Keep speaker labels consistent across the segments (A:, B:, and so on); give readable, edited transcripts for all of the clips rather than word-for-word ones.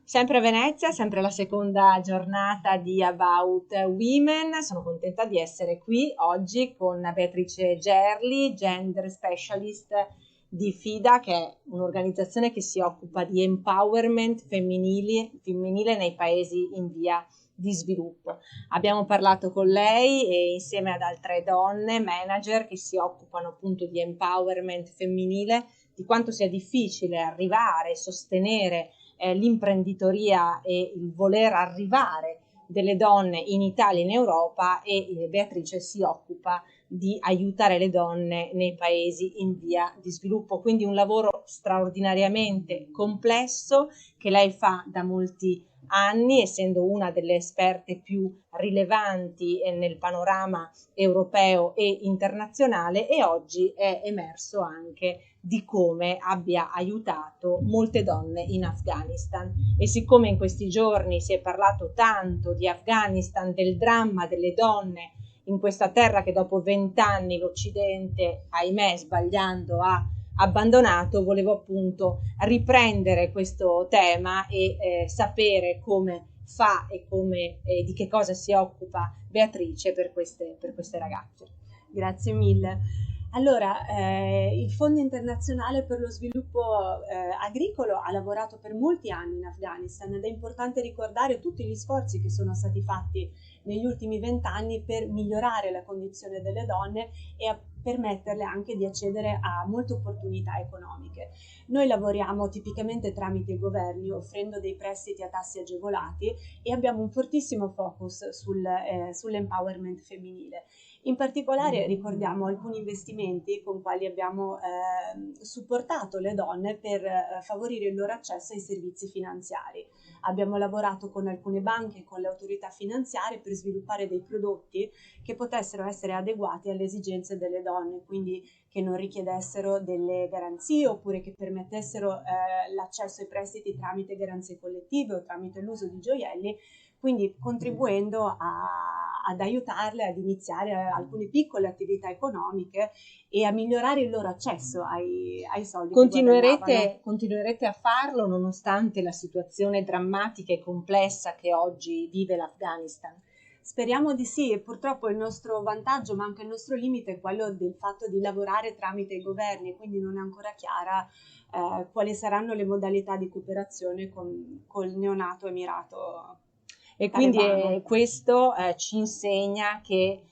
A: Sempre a Venezia, sempre la seconda giornata di About Women. Sono contenta di essere qui oggi con Beatrice Gerli, Gender Specialist di FIDA, che è un'organizzazione che si occupa di empowerment femminile nei paesi in via di sviluppo. Abbiamo parlato con lei e insieme ad altre donne, manager, che si occupano appunto di empowerment femminile, di quanto sia difficile arrivare, sostenere l'imprenditoria e il voler arrivare delle donne in Italia e in Europa, e Beatrice si occupa di aiutare le donne nei paesi in via di sviluppo, quindi un lavoro straordinariamente complesso che lei fa da molti anni, essendo una delle esperte più rilevanti nel panorama europeo e internazionale, e oggi è emerso anche di come abbia aiutato molte donne in Afghanistan. E siccome in questi giorni si è parlato tanto di Afghanistan, del dramma delle donne in questa terra che dopo 20 anni l'Occidente, ahimè sbagliando, ha abbandonato, volevo appunto riprendere questo tema e sapere come fa e di che cosa si occupa Beatrice per queste ragazze.
B: Grazie mille. Allora, il Fondo internazionale per lo sviluppo agricolo ha lavorato per molti anni in Afghanistan ed è importante ricordare tutti gli sforzi che sono stati fatti negli ultimi 20 anni per migliorare la condizione delle donne e permetterle anche di accedere a molte opportunità economiche. Noi lavoriamo tipicamente tramite i governi, offrendo dei prestiti a tassi agevolati, e abbiamo un fortissimo focus sull'empowerment femminile. In particolare ricordiamo alcuni investimenti con quali abbiamo supportato le donne per favorire il loro accesso ai servizi finanziari. Abbiamo lavorato con alcune banche e con le autorità finanziarie per sviluppare dei prodotti che potessero essere adeguati alle esigenze delle donne, quindi che non richiedessero delle garanzie oppure che permettessero l'accesso ai prestiti tramite garanzie collettive o tramite l'uso di gioielli, quindi contribuendo ad aiutarle ad iniziare alcune piccole attività economiche e a migliorare il loro accesso ai soldi.
A: Continuerete a farlo nonostante la situazione drammatica e complessa che oggi vive l'Afghanistan?
B: Speriamo di sì, e purtroppo il nostro vantaggio, ma anche il nostro limite, è quello del fatto di lavorare tramite i governi, quindi non è ancora chiara quali saranno le modalità di cooperazione col neonato Emirato.
A: E quindi questo ci insegna che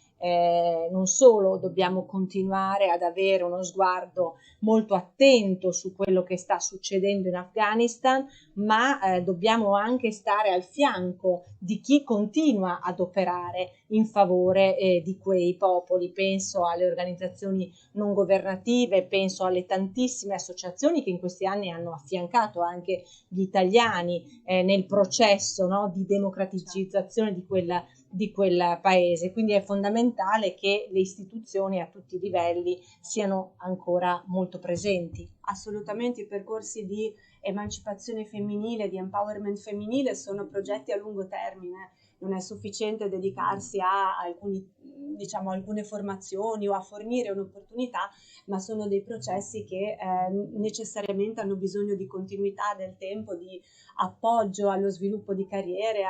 A: non solo dobbiamo continuare ad avere uno sguardo molto attento su quello che sta succedendo in Afghanistan, ma dobbiamo anche stare al fianco di chi continua ad operare in favore di quei popoli. Penso alle organizzazioni non governative, penso alle tantissime associazioni che in questi anni hanno affiancato anche gli italiani nel processo, no, di democratizzazione di quel paese. Quindi è fondamentale che le istituzioni a tutti i livelli siano ancora molto presenti.
B: Assolutamente, i percorsi di emancipazione femminile, di empowerment femminile sono progetti a lungo termine. Non è sufficiente dedicarsi a alcune formazioni o a fornire un'opportunità, ma sono dei processi che necessariamente hanno bisogno di continuità del tempo, di appoggio allo sviluppo di carriere,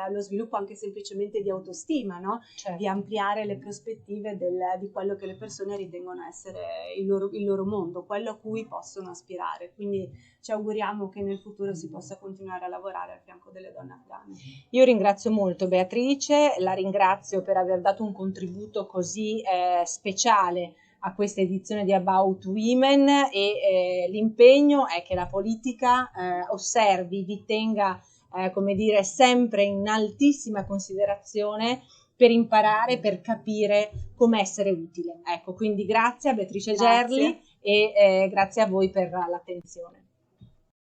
B: allo sviluppo anche semplicemente di autostima, no?
A: Certo.
B: Di ampliare le prospettive di quello che le persone ritengono essere il loro mondo, quello a cui possono aspirare. Quindi ci auguriamo che nel futuro si possa continuare a lavorare al fianco delle donne afghane.
A: Io ringrazio molto Beatrice, la ringrazio per aver dato un contributo così speciale a questa edizione di About Women, e l'impegno è che la politica osservi, vi tenga come dire, sempre in altissima considerazione per imparare, per capire come essere utile. Ecco, quindi grazie a Beatrice Gerli e grazie a voi per l'attenzione.